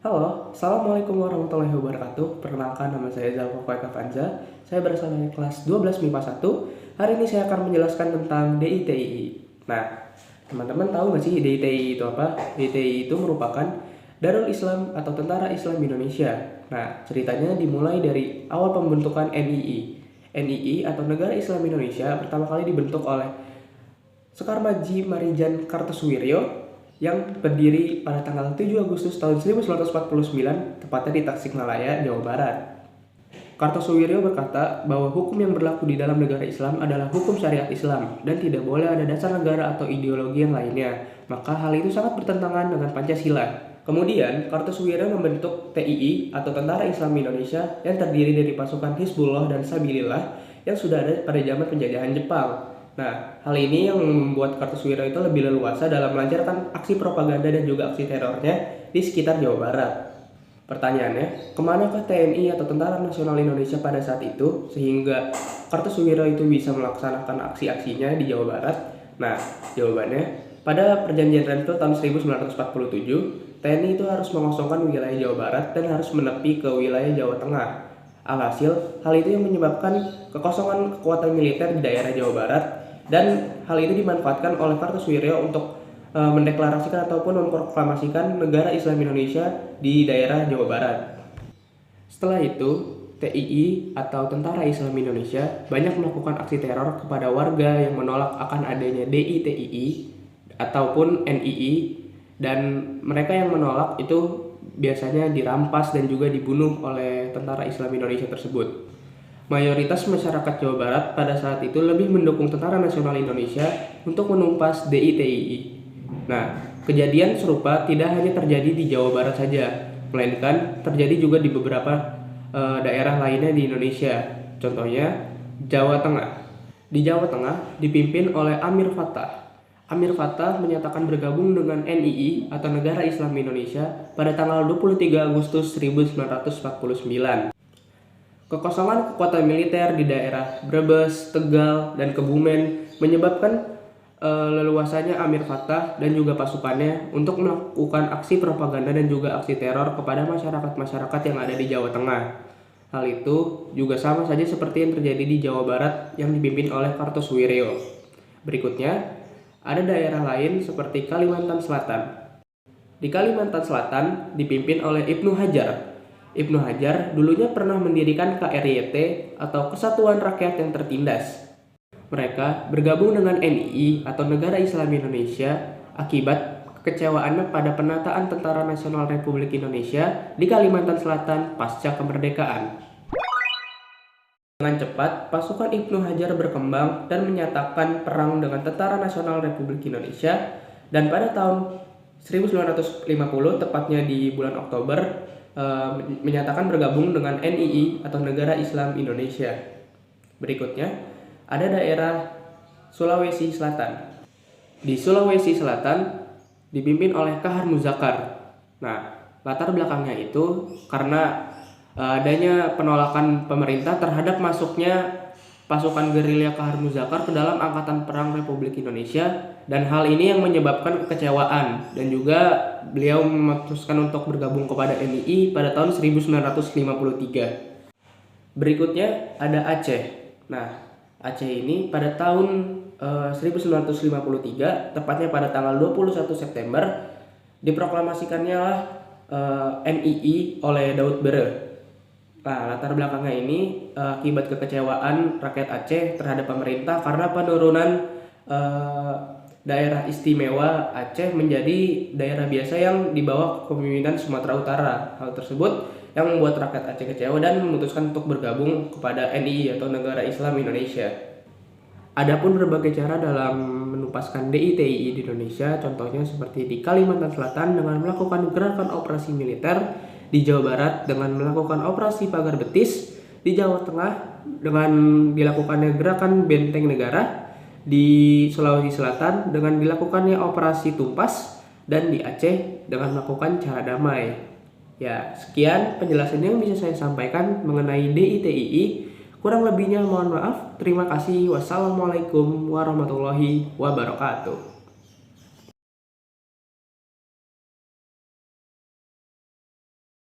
Halo, Assalamualaikum warahmatullahi wabarakatuh. Perkenalkan, nama saya Zalfa Faika Fanza. Saya berasal dari kelas 12 MIPA 1. Hari ini saya akan menjelaskan tentang DITII. Nah, teman-teman tahu nggak sih DITII itu apa? DITII itu merupakan Darul Islam atau Tentara Islam Indonesia. Nah, ceritanya dimulai dari awal pembentukan NII. NII atau Negara Islam Indonesia pertama kali dibentuk oleh Soekarmaji Marijan Kartosuwiryo yang berdiri pada tanggal 7 Agustus tahun 1949, tepatnya di Tasikmalaya, Jawa Barat. Kartosuwiryo berkata bahwa hukum yang berlaku di dalam negara Islam adalah hukum syariat Islam dan tidak boleh ada dasar negara atau ideologi yang lainnya. Maka hal itu sangat bertentangan dengan Pancasila. Kemudian, Kartosuwiryo membentuk TII atau Tentara Islam Indonesia yang terdiri dari pasukan Hizbullah dan Sabilillah yang sudah ada pada zaman penjajahan Jepang. Nah, hal ini yang membuat Kartosuwiryo itu lebih leluasa dalam melancarkan aksi propaganda dan juga aksi terornya di sekitar Jawa Barat. Pertanyaannya, kemanakah TNI atau Tentara Nasional Indonesia pada saat itu sehingga Kartosuwiryo itu bisa melaksanakan aksi-aksinya di Jawa Barat? Nah, jawabannya, pada perjanjian Renville tahun 1947, TNI itu harus mengosongkan wilayah Jawa Barat dan harus menepi ke wilayah Jawa Tengah. Alhasil, hal itu yang menyebabkan kekosongan kekuatan militer di daerah Jawa Barat dan hal itu dimanfaatkan oleh Kartosuwiryo untuk mendeklarasikan ataupun memproklamasikan negara Islam Indonesia di daerah Jawa Barat. Setelah itu, TII atau Tentara Islam Indonesia banyak melakukan aksi teror kepada warga yang menolak akan adanya DITII ataupun NII, dan mereka yang menolak itu biasanya dirampas dan juga dibunuh oleh Tentara Islam Indonesia tersebut. Mayoritas masyarakat Jawa Barat pada saat itu lebih mendukung Tentara Nasional Indonesia untuk menumpas DITII. Nah, kejadian serupa tidak hanya terjadi di Jawa Barat saja, melainkan terjadi juga di beberapa daerah lainnya di Indonesia. Contohnya, Jawa Tengah. Di Jawa Tengah dipimpin oleh Amir Fattah. Amir Fattah menyatakan bergabung dengan NII atau Negara Islam Indonesia pada tanggal 23 Agustus 1949. Kekosongan kekuatan militer di daerah Brebes, Tegal, dan Kebumen menyebabkan leluasanya Amir Fattah dan juga pasukannya untuk melakukan aksi propaganda dan juga aksi teror kepada masyarakat-masyarakat yang ada di Jawa Tengah. Hal itu juga sama saja seperti yang terjadi di Jawa Barat yang dipimpin oleh Kartosuwiryo. Berikutnya, ada daerah lain seperti Kalimantan Selatan. Di Kalimantan Selatan dipimpin oleh Ibnu Hajar. Ibnu Hajar dulunya pernah mendirikan KRYT atau Kesatuan Rakyat yang Tertindas. Mereka bergabung dengan NII atau Negara Islam Indonesia akibat kekecewaannya pada penataan Tentara Nasional Republik Indonesia di Kalimantan Selatan pasca kemerdekaan. Dengan cepat, pasukan Ibnu Hajar berkembang dan menyatakan perang dengan Tentara Nasional Republik Indonesia, dan pada tahun 1950, tepatnya di bulan Oktober, menyatakan bergabung dengan NII atau Negara Islam Indonesia. Berikutnya, ada daerah Sulawesi Selatan. Di Sulawesi Selatan dipimpin oleh Kahar Muzakar. Nah, latar belakangnya itu karena adanya penolakan pemerintah terhadap masuknya pasukan gerilya Kahar Muzakar ke dalam Angkatan Perang Republik Indonesia, dan hal ini yang menyebabkan kekecewaan, dan juga beliau memutuskan untuk bergabung kepada NII pada tahun 1953. Berikutnya ada Aceh. Nah, Aceh ini pada tahun 1953, tepatnya pada tanggal 21 September, diproklamasikannya NII oleh Daud Bere. Nah, latar belakangnya ini akibat kekecewaan rakyat Aceh terhadap pemerintah karena penurunan daerah istimewa Aceh menjadi daerah biasa yang di bawah kepemimpinan Sumatera Utara. Hal tersebut yang membuat rakyat Aceh kecewa dan memutuskan untuk bergabung kepada NII atau Negara Islam Indonesia. Adapun berbagai cara dalam menupaskan DITII di Indonesia, contohnya seperti di Kalimantan Selatan dengan melakukan gerakan operasi militer, di Jawa Barat dengan melakukan operasi Pagar Betis, di Jawa Tengah dengan dilakukannya gerakan Benteng Negara, di Sulawesi Selatan dengan dilakukannya operasi Tumpas, dan di Aceh dengan melakukan cara damai. Ya, sekian penjelasan yang bisa saya sampaikan mengenai DITII. Kurang lebihnya mohon maaf. Terima kasih. Wassalamualaikum warahmatullahi wabarakatuh.